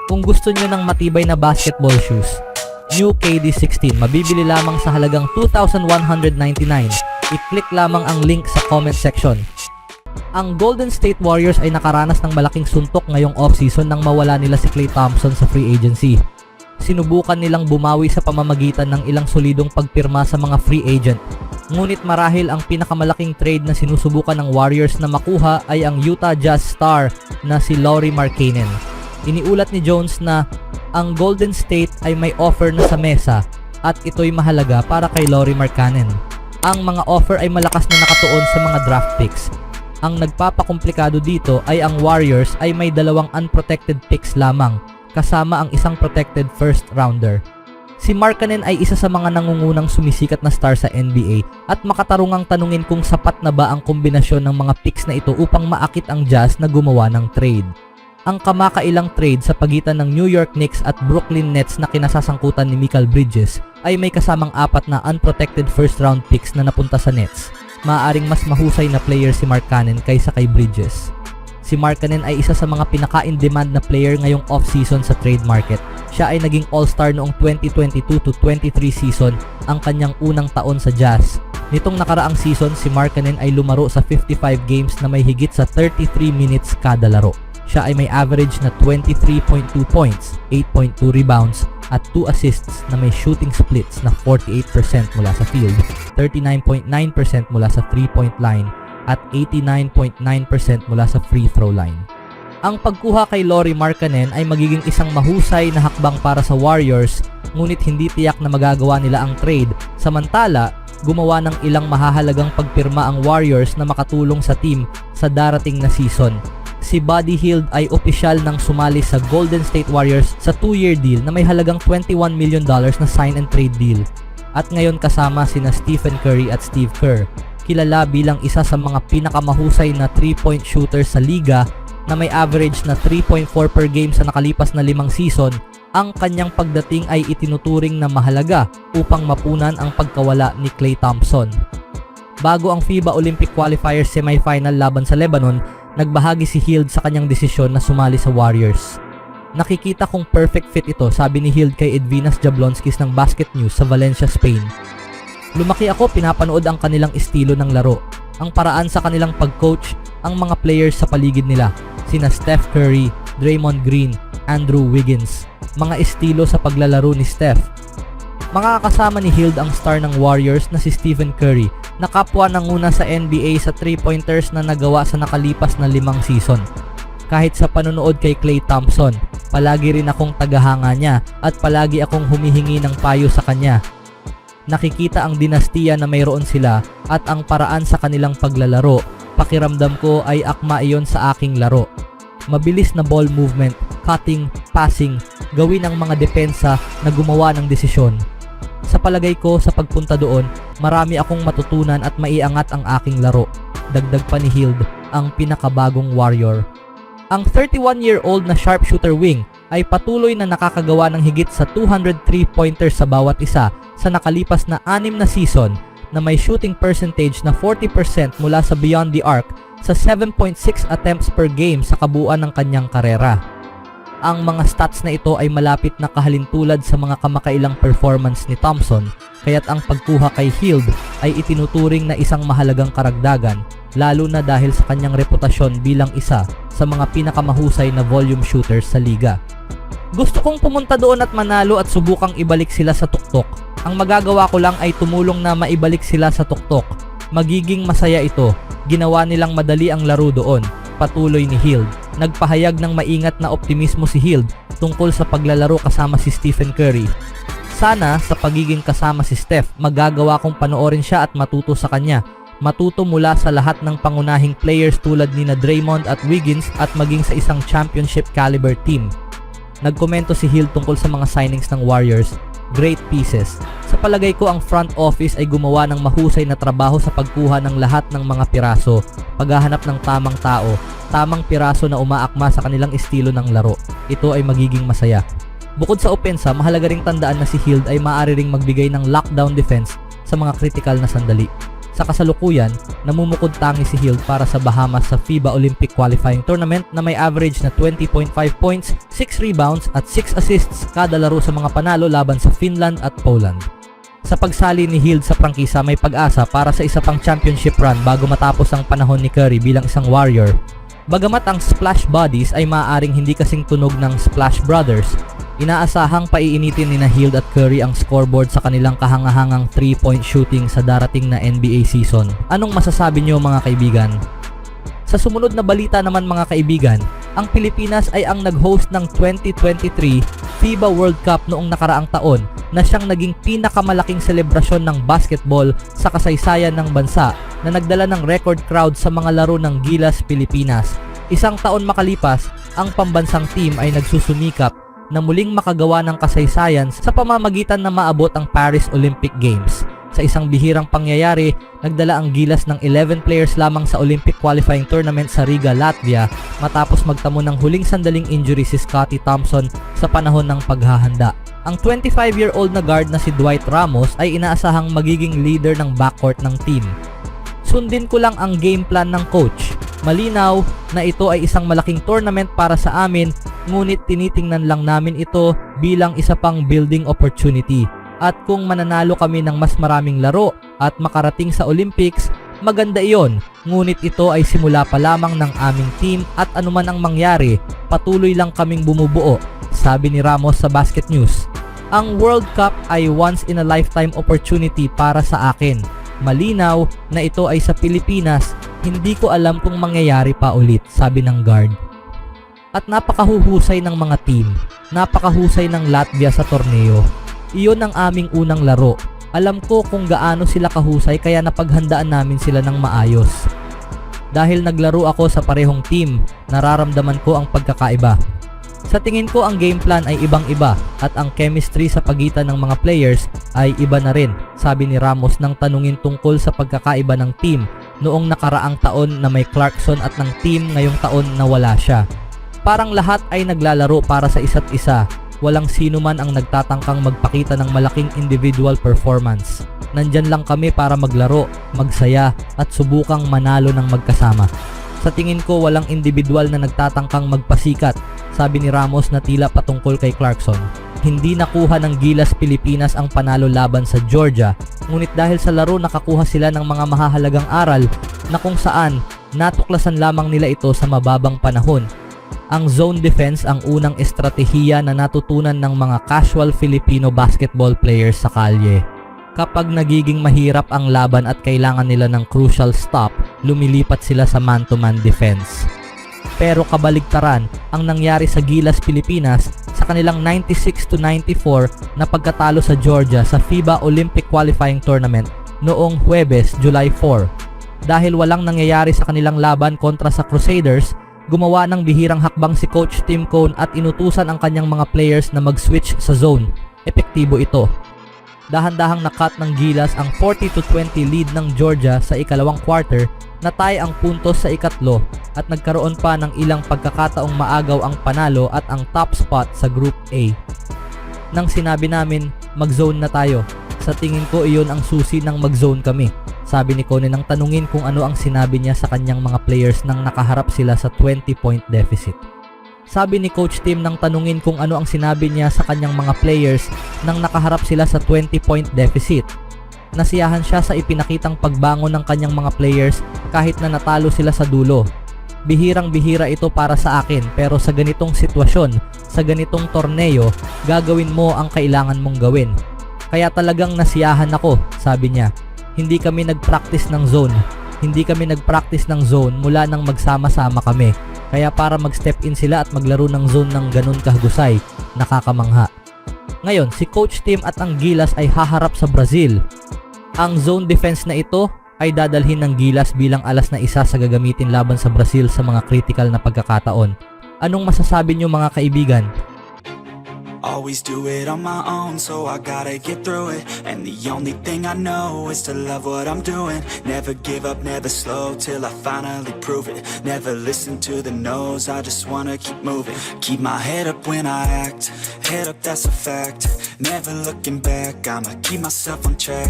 Kung gusto nyo ng matibay na basketball shoes, New KD16 mabibili lamang sa halagang $2,199. I-click lamang ang link sa comment section. Ang Golden State Warriors ay nakaranas ng malaking suntok ngayong offseason nang mawala nila si Klay Thompson sa free agency. Sinubukan nilang bumawi sa pamamagitan ng ilang solidong pagpirma sa mga free agent. Ngunit marahil ang pinakamalaking trade na sinusubukan ng Warriors na makuha ay ang Utah Jazz star na si Lauri Markkanen. Iniulat ni Jones na ang Golden State ay may offer na sa mesa at ito'y mahalaga para kay Lauri Markkanen. Ang mga offer ay malakas na nakatuon sa mga draft picks. Ang nagpapakomplikado dito ay ang Warriors ay may dalawang unprotected picks lamang kasama ang isang protected first rounder. Si Markkanen ay isa sa mga nangungunang sumisikat na star sa NBA at makatarungang tanungin kung sapat na ba ang kombinasyon ng mga picks na ito upang maakit ang Jazz na gumawa ng trade. Ang kamakailang trade sa pagitan ng New York Knicks at Brooklyn Nets na kinasasangkutan ni Mikal Bridges ay may kasamang 4 na unprotected first round picks na napunta sa Nets. Maaaring mas mahusay na player si Markkanen kaysa kay Bridges. Si Markkanen ay isa sa mga pinaka-in-demand na player ngayong off-season sa trade market. Siya ay naging all-star noong 2022-23 season, ang kanyang unang taon sa Jazz. Nitong nakaraang season, si Markkanen ay lumaro sa 55 games na may higit sa 33 minutes kada laro. Siya ay may average na 23.2 points, 8.2 rebounds, at 2 assists na may shooting splits na 48% mula sa field, 39.9% mula sa 3-point line, at 89.9% mula sa free throw line. Ang pagkuha kay Lauri Markkanen ay magiging isang mahusay na hakbang para sa Warriors, ngunit hindi tiyak na magagawa nila ang trade. Samantala, gumawa ng ilang mahahalagang pagpirma ang Warriors na makatulong sa team sa darating na season. Si Buddy Hield ay opisyal nang sumali sa Golden State Warriors sa 2-year deal na may halagang $21 million na sign and trade deal. At ngayon kasama sina Stephen Curry at Steve Kerr. Kilala bilang isa sa mga pinakamahusay na 3-point shooter sa liga na may average na 3.4 per game sa nakalipas na 5 season, ang kanyang pagdating ay itinuturing na mahalaga upang mapunan ang pagkawala ni Klay Thompson. Bago ang FIBA Olympic Qualifiers semifinal laban sa Lebanon, nagbahagi si Hield sa kanyang desisyon na sumali sa Warriors. Nakikita kong perfect fit ito, sabi ni Hield kay Edvinas Jablonskis ng Basket News sa Valencia, Spain. Lumaki ako pinapanood ang kanilang estilo ng laro, ang paraan sa kanilang pag-coach, ang mga players sa paligid nila, sina Steph Curry, Draymond Green, Andrew Wiggins, mga estilo sa paglalaro ni Steph. Makakasama ni Hield ang star ng Warriors na si Stephen Curry, na kapwa nanguna sa NBA sa 3-pointers na nagawa sa nakalipas na 5 season. Kahit sa panonood kay Klay Thompson, palagi rin akong tagahanga niya at palagi akong humihingi ng payo sa kanya. Nakikita ang dinastiya na mayroon sila at ang paraan sa kanilang paglalaro. Pakiramdam ko ay akma iyon sa aking laro. Mabilis na ball movement, cutting, passing, gawin ang mga depensa na gumawa ng desisyon. Sa palagay ko sa pagpunta doon, marami akong matutunan at maiangat ang aking laro. Dagdag pa ni Hield, ang pinakabagong Warrior. Ang 31-year-old na sharpshooter wing ay patuloy na nakakagawa ng higit sa 203 pointers sa bawat isa sa nakalipas na 6 na season na may shooting percentage na 40% mula sa beyond the arc sa 7.6 attempts per game sa kabuuan ng kanyang karera. Ang mga stats na ito ay malapit na kahalintulad sa mga kamakailang performance ni Thompson, kaya't ang pagkuha kay Hield ay itinuturing na isang mahalagang karagdagan, lalo na dahil sa kanyang reputasyon bilang isa sa mga pinakamahusay na volume shooters sa liga. Gusto kong pumunta doon at manalo at subukang ibalik sila sa tuktok. Ang magagawa ko lang ay tumulong na maibalik sila sa tuktok. Magiging masaya ito. Ginawa nilang madali ang laro doon, patuloy ni Hield. Nagpahayag ng maingat na optimismo si Hield tungkol sa paglalaro kasama si Stephen Curry. Sana sa pagiging kasama si Steph, magagawa kong panoorin siya at matuto sa kanya. Matuto mula sa lahat ng pangunahing players tulad ni Draymond at Wiggins at maging sa isang championship caliber team. Nagkomento si Hield tungkol sa mga signings ng Warriors. Great pieces. Sa palagay ko ang front office ay gumawa ng mahusay na trabaho sa pagkuha ng lahat ng mga piraso, paghahanap ng tamang tao, tamang piraso na umaakma sa kanilang estilo ng laro. Ito ay magiging masaya. Bukod sa opensa, mahalaga ring tandaan na si Hield ay maaari ring magbigay ng lockdown defense sa mga critical na sandali. Sa kasalukuyan, namumukod tangi si Hield para sa Bahamas sa FIBA Olympic Qualifying Tournament na may average na 20.5 points, 6 rebounds at 6 assists kada laro sa mga panalo laban sa Finland at Poland. Sa pagsali ni Hield sa prangkisa, may pag-asa para sa isa pang championship run bago matapos ang panahon ni Curry bilang isang Warrior. Bagamat ang Splash Buddies ay maaaring hindi kasing tunog ng Splash Brothers, inaasahang paiinitin ni Hield at Curry ang scoreboard sa kanilang kahangahangang 3-point shooting sa darating na NBA season. Anong masasabi niyo mga kaibigan? Sa sumunod na balita naman mga kaibigan, ang Pilipinas ay ang nag-host ng 2023 FIBA World Cup noong nakaraang taon na siyang naging pinakamalaking selebrasyon ng basketball sa kasaysayan ng bansa na nagdala ng record crowd sa mga laro ng Gilas Pilipinas. Isang taon makalipas, ang pambansang team ay nagsusumikap na muling makagawa ng kasaysayan sa pamamagitan na maabot ang Paris Olympic Games. Sa isang bihirang pangyayari, nagdala ang Gilas ng 11 players lamang sa Olympic Qualifying Tournament sa Riga, Latvia matapos magtamo ng huling sandaling injury si Scottie Thompson sa panahon ng paghahanda. Ang 25-year-old na guard na si Dwight Ramos ay inaasahang magiging leader ng backcourt ng team. Sundin ko lang ang game plan ng coach. Malinaw na ito ay isang malaking tournament para sa amin, ngunit tinitingnan lang namin ito bilang isa pang building opportunity. At kung mananalo kami ng mas maraming laro at makarating sa Olympics, maganda iyon. Ngunit ito ay simula pa lamang ng aming team at anuman ang mangyari, patuloy lang kaming bumubuo, sabi ni Ramos sa Basket News. Ang World Cup ay once in a lifetime opportunity para sa akin. Malinaw na ito ay sa Pilipinas, hindi ko alam kung mangyayari pa ulit, sabi ng guard. At napakahuhusay ng mga team, napakahusay ng Latvia sa torneo. Iyon ang aming unang laro. Alam ko kung gaano sila kahusay kaya napaghandaan namin sila ng maayos. Dahil naglaro ako sa parehong team, nararamdaman ko ang pagkakaiba. Sa tingin ko ang game plan ay ibang-iba at ang chemistry sa pagitan ng mga players ay iba na rin, sabi ni Ramos nang tanungin tungkol sa pagkakaiba ng team noong nakaraang taon na may Clarkson at ng team ngayong taon na wala siya. Parang lahat ay naglalaro para sa isa't isa. Walang sino man ang nagtatangkang magpakita ng malaking individual performance. Nandyan lang kami para maglaro, magsaya at subukang manalo ng magkasama. Sa tingin ko walang individual na nagtatangkang magpasikat, sabi ni Ramos na tila patungkol kay Clarkson. Hindi nakuha ng Gilas Pilipinas ang panalo laban sa Georgia, ngunit dahil sa laro nakakuha sila ng mga mahahalagang aral na kung saan natuklasan lamang nila ito sa mababang panahon. Ang zone defense ang unang estratehiya na natutunan ng mga casual Filipino basketball players sa kalye. Kapag nagiging mahirap ang laban at kailangan nila ng crucial stop, lumilipat sila sa man-to-man defense. Pero kabaligtaran ang nangyari sa Gilas Pilipinas sa kanilang 96-94 na pagkatalo sa Georgia sa FIBA Olympic Qualifying Tournament noong Huwebes, July 4. Dahil walang nangyayari sa kanilang laban kontra sa Crusaders, gumawa ng bihirang hakbang si Coach Tim Cone at inutusan ang kanyang mga players na mag-switch sa zone. Epektibo ito. Dahan-dahang nakat ng Gilas ang 40-20 lead ng Georgia sa ikalawang quarter, natay ang puntos sa ikatlo at nagkaroon pa ng ilang pagkakataong maagaw ang panalo at ang top spot sa Group A. Nang sinabi namin, mag-zone na tayo. Sa tingin ko iyon ang susi ng mag-zone kami. Sabi ni Cone nang tanungin kung ano ang sinabi niya sa kanyang mga players nang nakaharap sila sa 20-point deficit. Sabi ni Coach Tim nang tanungin kung ano ang sinabi niya sa kanyang mga players nang nakaharap sila sa 20-point deficit. Nasiyahan siya sa ipinakitang pagbangon ng kanyang mga players kahit na natalo sila sa dulo. Bihirang-bihira ito para sa akin pero sa ganitong sitwasyon, sa ganitong torneo, gagawin mo ang kailangan mong gawin. Kaya talagang nasiyahan ako, sabi niya. Hindi kami nag-practice ng zone. Hindi kami nag-practice ng zone mula nang magsama-sama kami. Kaya para mag-step in sila at maglaro ng zone ng ganun kahusay, nakakamangha. Ngayon, si Coach Tim at ang Gilas ay haharap sa Brazil. Ang zone defense na ito ay dadalhin ng Gilas bilang alas na isa sa gagamitin laban sa Brazil sa mga critical na pagkakataon. Anong masasabi niyo mga kaibigan? Always do it on my own, so I gotta get through it. And the only thing I know is to love what I'm doing. Never give up, never slow, till I finally prove it. Never listen to the no's, I just wanna keep moving. Keep my head up when I act, head up that's a fact. Never looking back, I'ma keep myself on track.